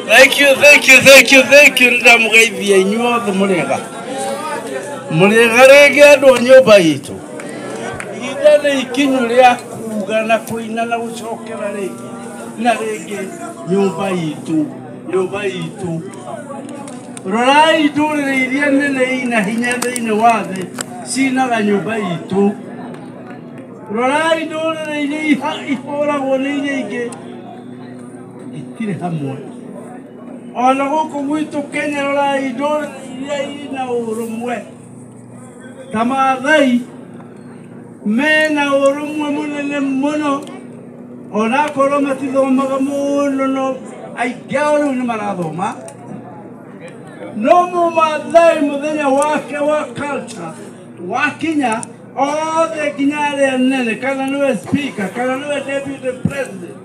Thank you. Ndamugeithia inyuothe murega. Murega rege andu nyumba itu. Ihinda ni ikinyu ria kuga na kuina na gucokera rege. Na rege nyumba itu. Rorai ndurire iria nene ina hinya thiini wa thi cinaga nyumba itu. Rorai ndurire iria ihuragwo ni iria ingi itire hamwe. Ona guku gwitu Kenya rorai ndurire iria ina urumwe. Ta Maathai mena urumwe munene muno. Ona korwo matithomaga muno no aingĩ ao rĩu nĩ marathoma. No Mũmaathai mũthenya wake wa culture wakinya othe nginya arĩa anene kana nĩwe speaker kana nĩwe deputy president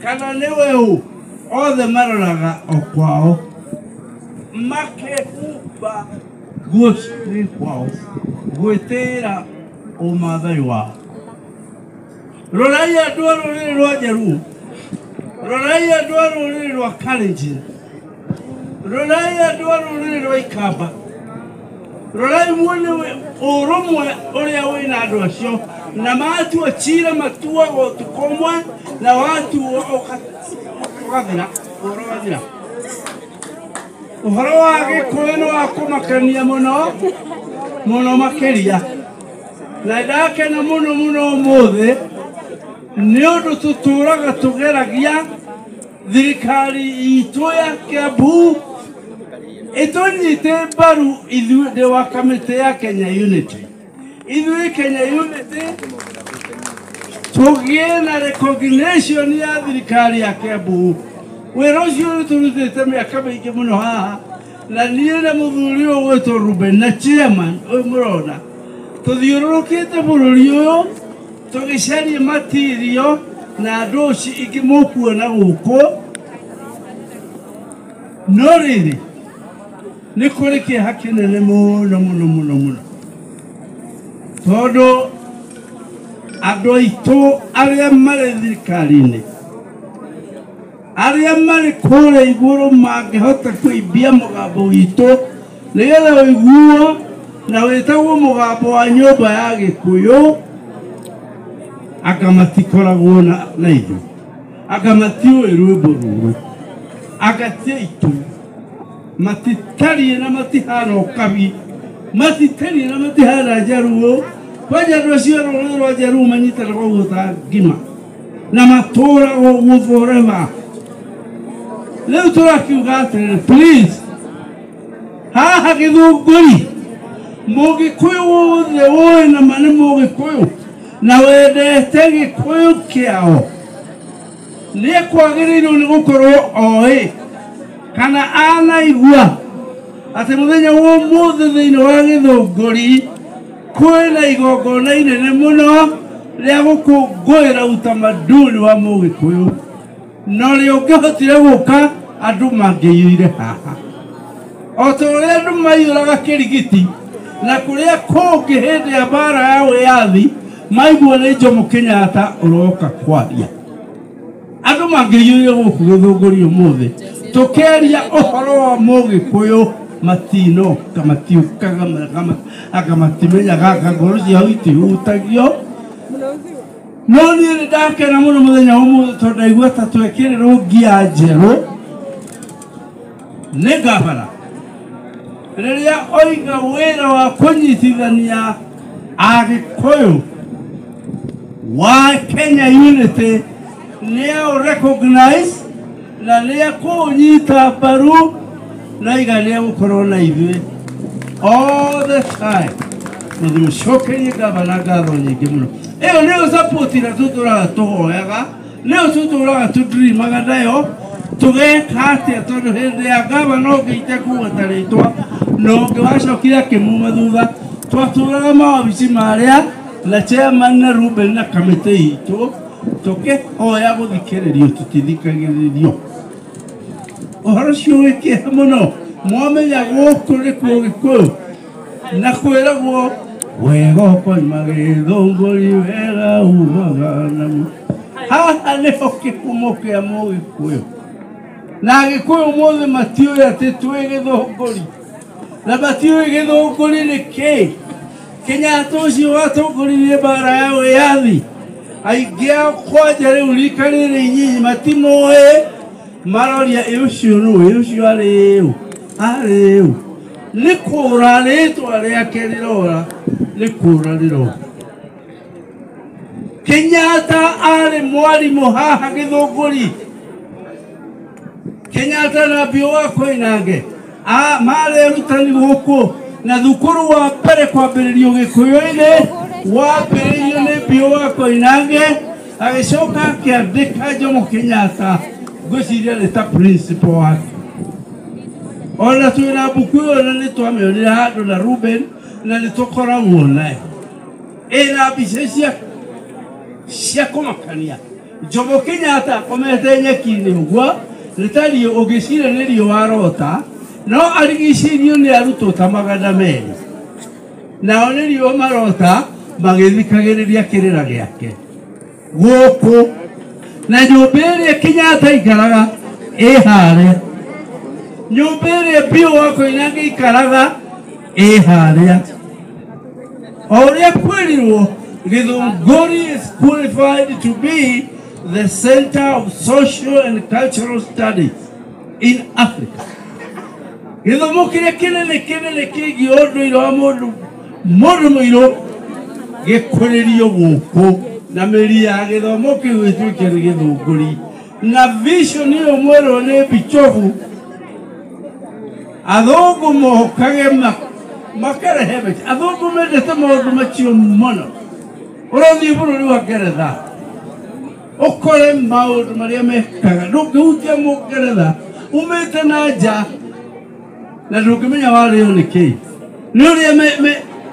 kana nĩwe ũ othe maroraga o kwao makehumba nguo cirĩ kwao gwĩtĩĩra ũmaathai wao. Rorai andũ a rũrĩrĩ rwa Jaluo, rorai andũ a rũrĩrĩ rwa Kalenjin, rorai andũ a rũrĩrĩ rwa Ikamba, rorai muone ũrũmwe ũrĩa wĩna andũ acio na matua cira matuagwo ũtukũ ũmwe na watuo ũgathira. Ũhoro wa Gĩkũyũ nĩ wa kũmakania mũno makĩria, na ndakena mũno ũmũthĩ nĩ ũndũ tũtũũraga tũgeragia thirikari itũ ya Kiambu ĩtũnyite mbaru ithuĩ ndĩ wa kamĩtĩ ya Kenya Unity. Ithuĩ Kenya Unity tũgĩe na recognition ya thirikari ya Kiambu. Wĩra ũcio tũrutĩte mĩaka mĩingĩ mũno haha, na niĩ na mũthuri ũyũ gwĩtwo Ruben na chairman ũyũ mũrona tũthiũrũrũkĩte bũrũri ũyũ tũgĩcaria material na andũ ingĩ mũkuona gũkũ. No rĩrĩ nĩ kũrĩ kĩeha kĩnene mũno tondũ andũ aitũ arĩa marĩ thirikari-inĩ arĩa marĩ kũrĩa igũrũ mangĩhota kũimbia mũgambo witũ nĩgetha ũiguo na wĩtagwo mũgambo wa nyũmba ya Gĩkũyũ, anga matikoragwo na ithuĩ, anga matiũĩ rwĩmbo rũrũ, anga ti aitũ, matitariĩ na matihana ũkabi, matitariĩ na matihana Jaluo. Kwanja andũ acio a rũrĩrĩ rwa Jaluo manyitanagwo ũguo ta ngima na matũũragwo ũguo forever. Rĩu tũrakiuga atĩrĩrĩ, please, haha Gĩthũngũri Mũgĩkũyũ wothe woĩ na ma nĩ Mũgĩkũyũ na wendete Gĩkũyũ kĩao nĩ kwagĩrĩirwo nĩ gũkorwo oĩ kana anaigua atĩ mũthenya wa ũmũthĩ thĩinĩ wa Gĩthũngũri kwĩna igongona inene mũno rĩa gũkũngũĩra utamaduni wa Mũgĩkũyũ, no rĩo ũngĩhotire gũka andũ mangĩiyũire haha o ta ũrĩa andũ maiyũraga Kĩrigiti na kũrĩa kũngĩ hĩndĩ ya mbara ya wĩyathi maiguo nĩ Jomo Kenyatta ũroka kwaria. Andũ mangĩiyũire gũkũ Gĩthũngũri ũmũthĩ tũkĩaria ũhoro wa Mũgĩkũyũ matinoka matiũkaga anga matimenyaga anga ngoro ciao itihutagio. No niĩ nĩ ndakena mũno mũthenya ũmũthĩ tondũ ndaigua ta twekĩrĩrwo ngia njerũ nĩ ngabana rĩrĩa oiga wĩra wa kũnyitithania Agĩkũyũ wa Kenya Unity nĩ recognize na nĩ kũnyita mbaru na iga nĩ gũkorwo na ithuĩ all the time. Mũcokerie ngabana ngatho nyingĩ mũno. Ĩyo nĩyo support ĩrĩa tũtũraga tũhoyaga, nĩyo tũtũraga tũdrimaga nayo tũgeka atĩa tondũ hĩndĩ ya ngabana ũngĩite kuuga ta rĩtwa na ũngĩwacokire akĩmuma thutha twatũraga mawabici marĩa na chairman na Ruben na kamĩtĩ itũ tũkĩhoya gũthikĩrĩrio tũtithikagĩrĩrio. Ũhoro ũcio wĩ kĩeha mũno, mwamenya gũkũ nĩ Mũgĩkũyũ na kwĩragwo wega ũkoima Gĩthũngũri wega umaga namu. Haha nĩho kĩhumo kĩa Mũgĩkũyũ. na gikuyu mothe matioĩ atĩ twĩ gĩthũngũri na matioĩ gĩthũngũri nĩ kĩ. Kenyatta ũcio watongoririe mbara ya wĩyathi aingĩ ao kwanja rĩu rika rĩrĩ inyinyi matimoĩ maroria ũcio nũĩ ũcio arĩ ũ nĩ kũra rĩtwa rĩake rĩrora nĩ kũra rĩrora. Kenyatta arĩ mwarimũ haha gĩthũngũri. Kenyatta na Bio wa Koinange marĩ arutani gũkũ na thukuru wa mbere kwambĩrĩrio Gĩkũyũ-inĩ wambĩrĩirio nĩ Bio wa Koinange agĩcoka akĩandĩka Jomo Kenyatta ngwĩciria nĩ ta principal wake. Ona twĩna mbuku ĩyo na nĩtwamĩonire handũ na Ruben na nĩtũkoragwo nayo ĩna mbica cia kũmakania. Jomo Kenyatta akomete nyeki-inĩ ũguo nĩtario ũngĩcira nĩ riũa arota no arigicĩirio nĩ arutwo ta 200 nao nĩ riũa marota magĩthikagĩrĩria kĩrĩra gĩake gũkũ na nyũmba ĩrĩa Kenyatta aikaraga ĩ harĩa. Nyũmba ĩrĩa Bio wa Koinange aikaraga ĩ harĩa. O ũrĩa kwĩrirwo Githunguri is qualified to be the center of social and cultural studies in Africa. Githomo kĩrĩa kĩnene kĩgiĩ ũndũire wa mũndũ mũirũ gĩkũrĩrio gũkũ na mĩri ya gĩthomo kĩu ĩtuĩke nĩ Gĩthũngũri na vision ĩyo mwerwo nĩ Bichofu athũngũ mohokage makarehe mĩtĩ. Athũngũ mendete maũndũ macio mũno. Ũrothiĩ bũrũri wa Ngeretha ũkore maũndũ marĩa mekaga ndũngĩhutia Mũngeretha umĩte na nja na ndũngĩmenya warĩo nĩ kĩĩ. Nĩ ũrĩa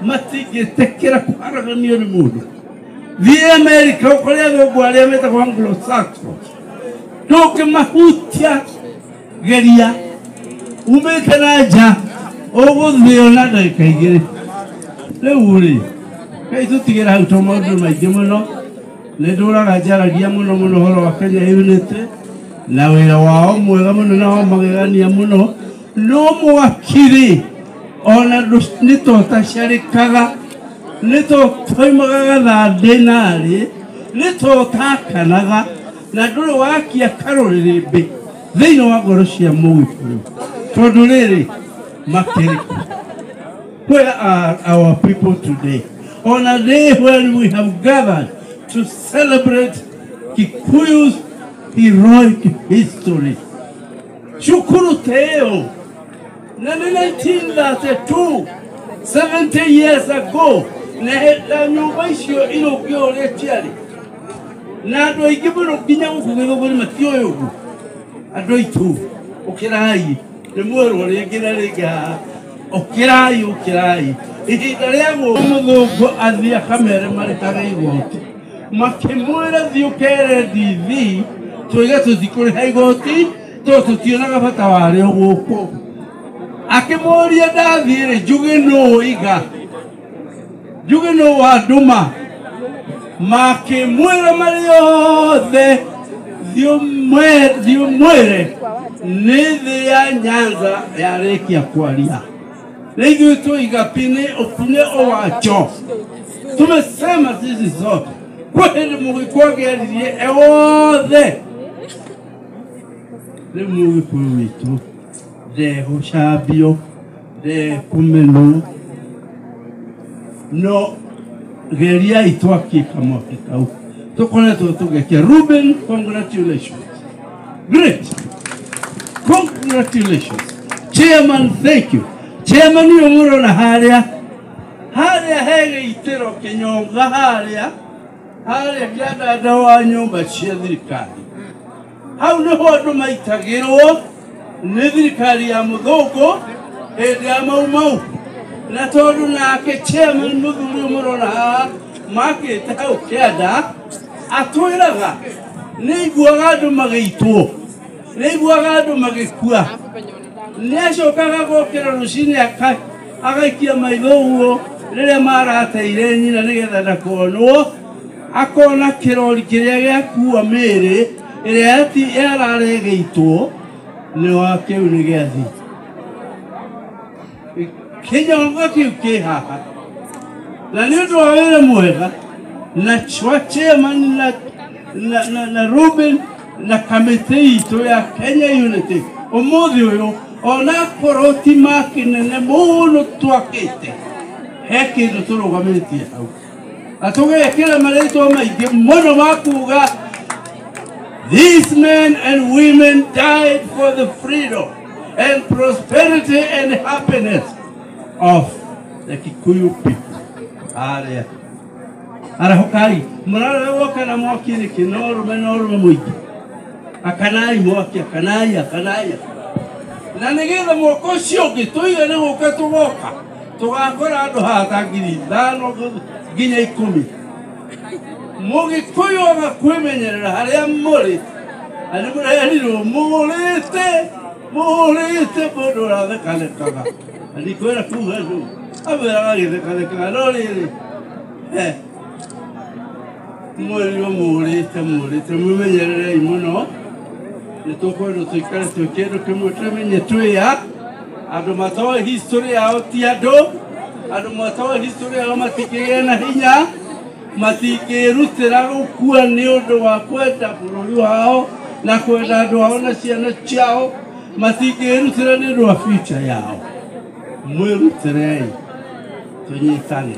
matingĩtĩkĩra kwaraganio nĩ mũndũ. Thiĩ Amerika ũkore athũngũ arĩa metagwo Anglo-Saxons ndũngĩmahutia geria umĩte na nja ũgũthĩo na ndagĩka 2. Rĩu-rĩ Kai tũtigĩra hau tondũ maũndũ maingĩ mũno nĩndũraga njaragia mũno ũhoro wa Kenya Unity na wĩra wao mwega mũno na wa magegania mũno no mwakiri ona nĩtũtacarĩkaga nĩtũtoimaga gathandĩ narĩ nĩtũtakanaga na ndũrĩ wakia karũrĩrĩmbĩ thĩinĩ wa ngoro cia Mũgĩkũyũ tondũ rĩrĩ makĩrĩku. Where are our people today? On a day when we have gathered to celebrate Kikuyu's heroic history. Shukuru Teo, 1932, 70 years ago, na nyumba icio ilokio letiari. Na andũ aingĩ mũno nginya gũkũ Gĩthũngũri matioĩ ũguo. Andũ aitũ ũkĩrai nĩ mwerwo rĩngĩ na rĩngĩ ũkĩrai ihinda rĩa mũthũngũ athiĩ akamere marĩhaga igoti makĩmwĩra thiĩ ũkere DV tũige tũtikũrĩha igoti tondũ tũtionaga bata warĩo gũkũ. Akĩmũria ndathiĩ-rĩ Njũgĩ nũũ iga Njũgĩ nũũ wa ndũma makĩmwĩra marĩ othe thiĩ ũmwĩre nĩ thĩ ya Nyanza yarĩkia kwaria. Leo tuiga pine owacho. Tumesema sisi zote. Kwa hili Mũgĩkũyũ geririe eothe. Nĩ Mũgĩkũyũ witũ ndegũcambio ndekũmenwo no geriai twakĩka mwaka kau tũkoretwo tũgĩkia. Ruben, congratulations. Great. Congratulations. Chairman, thank you. Chairman yo murona harĩa he gĩitĩro Kĩnyonga harĩa kĩandanda wa nyũmba cia thirikari. Hau nĩho andũ maitagĩrwo nĩ thirikari ya mũthũngũ hĩndĩ ya mau na tondũ nake chairman mũthuri mũrona haha makĩte hau kĩanda atwĩraga nĩiguaga andũ magĩitwo nĩiguaga andũ magĩkua. Nĩacokaga gũkĩra rũcinĩ agaikia maitho ũguo rĩrĩa marateire nyina nĩgetha ndakonwo akona kĩrori kĩrĩa gĩakua mĩĩrĩ ĩrĩa yararĩ ĩgĩitwo nĩ wa kĩu nĩ gĩathi kĩnyonga kĩu kĩ haha na nĩ ũndũ wa wĩra mwega na chairman na Ruben na kamĩtĩ itũ ya Kenya Unity ũmũthĩ ũyũ ona korwo ti makĩnene mũno twakĩte he kĩndũ tũrũgamĩtie hau na tũgekĩra marĩtwa maingĩ mũno ma kuuga these men and women died for the freedom and prosperity and happiness of the Kikuyu people. Arahokai, murara woka na mwaki ni kinorume mwiki. Akanai mwaki, akanai. Na nigetha mwako ũcio ũngĩ tũigane gũka tũgoka. Tũgakora andũ hata 5,000 nginya 10. Mũgĩkũyũ agakwĩmenyerera harĩa mũrĩ. Andũ mũreherirwo mũrĩte mũndũ ũrathekanekaga. Ndikwĩra kuga andũ amwĩraga agĩthekanekaga no rĩrĩ mwĩrirwo mũrĩte mwĩmenyererei mũno nĩ tũkwenda tũikare twĩ kĩndũ kĩmwe tũmenye twĩya andũ matoĩ history yao ti andũ matoĩ history yao matingĩgĩa na hinya matingĩrutĩra gũkua nĩ ũndũ wa kwenda bũrũri wao na kwenda andũ ao na ciana ciao matingĩrutĩra nĩ ũndũ wa future yao mwĩrutĩrei tũnyitane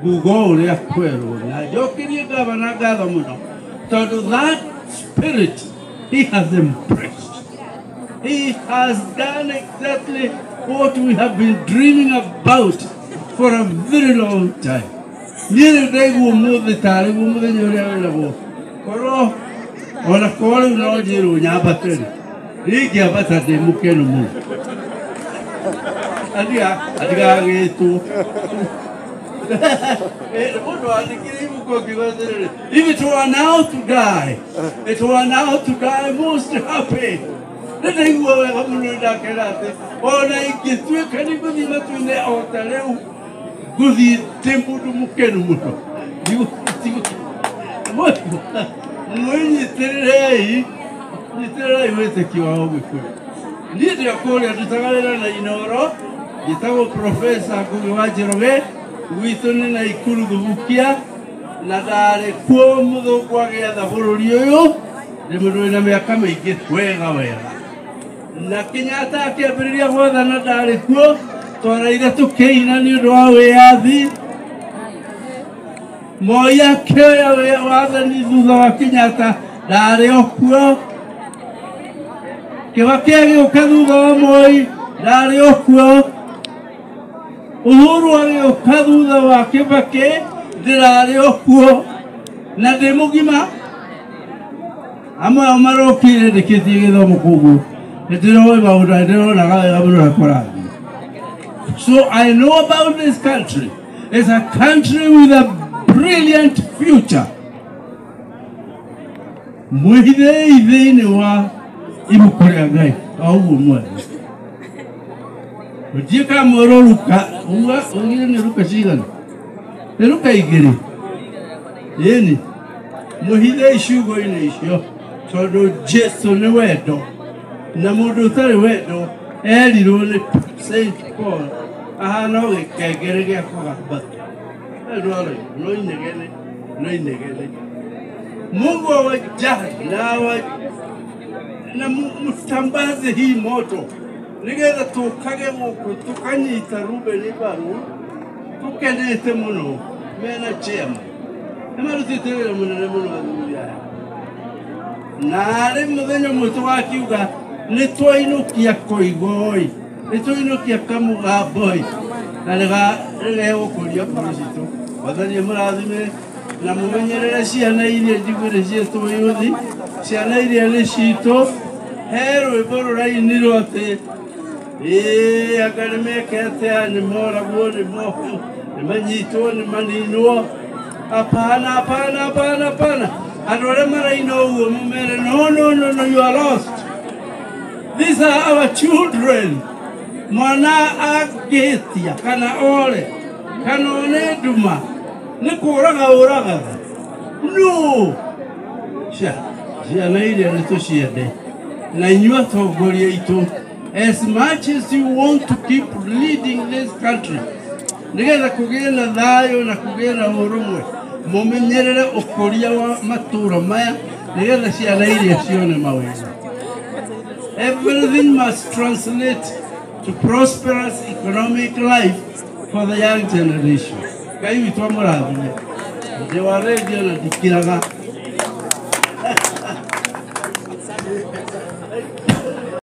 ngugo ũrĩa kwerwo na njokirie ngavana ngatho mũno tondũ that spirit he has embraced. He has done exactly what we have been dreaming about for a very long time. Niĩ ndaigua ũmũthĩ tarĩ mũthenya ũrĩa wĩragwo korwo ona korwo no njĩrwo nyambate ingĩambata ndĩ mũkenu mũno adigagĩtwo if it were now to die, most happy. Let me go away from the Dakarate. Or I get to a cannibal between the altar. Goody temple to Mukenumo. You what? When you tell you take you out with you. Did you call it the Tagala in Oro? The Tago Professor Kuwajiroge, Witton na Ikulu Bukia, Nadare Kuomo, Quagia, the Horoyo, the Muruna Miakame get where. Na Kenyatta akiabiria hodha na ndari kuo twaraire tukeina ni undu wa wiathi Moi akioya wathani thutha wa Kenyatta ndari okuo Kibaki agĩũka thutha wa Moi ndari okuo Uhuru agĩũka thutha wa Kibaki ndirari okuo na ndĩ mũgima amwe marokire ndĩkĩtie gĩthomo kũguo So I know about this country. It's a country with a brilliant future. Muhide ideni wa imukorea gai au mwe. Ujika moro luka uwa ongire ni luka shigana. Ni luka igiri. Yeni muhide ishugo ine ishyo. Todo Jesu ni wedo. Na mundu utari wendo erirwo ni Saint Paul ahana gĩkengere gĩa kũgambata ndwari no inegene Mungu awajalie na mtambaze hii moto nigetha tukage gũkũ tukanyita Ruben baru tukenete mũno mena chema marutĩte wĩra mũnene mũno athuria na rĩ mũthenya mũtu wakiuga nĩtwainukia koigoi nĩtwainukia kamũgamboi na rĩrĩa gũkũria bũrũri citũ wathani mũrathime na mũmenyerere ciana iria njiguĩre ciĩtwo yuthi ciana iria nĩ citũ he rwĩmbo rũrainirwo atĩ anga nĩmekete nĩ moragwo nĩ mohwo nĩ manyitwo nĩ maninwo apana andũ arĩa maraina ũguo mũmere no you are lost. These are our children. Mwana agetia kana ole kana one duma nikuraga no sha cia na ile nituciende na inyuĩ atongoria aitũ, as much as you want to keep leading this country, nigetha kũgĩe na thayũ na kũgĩe na ũrũmwe, mũmenyerere ũkũria wa matũũra maya nigetha ciana iria cione mawega. Everything must translate to prosperous economic life for the young generation. Kai witwa mũrathime. Ndewa redio na ndikiraga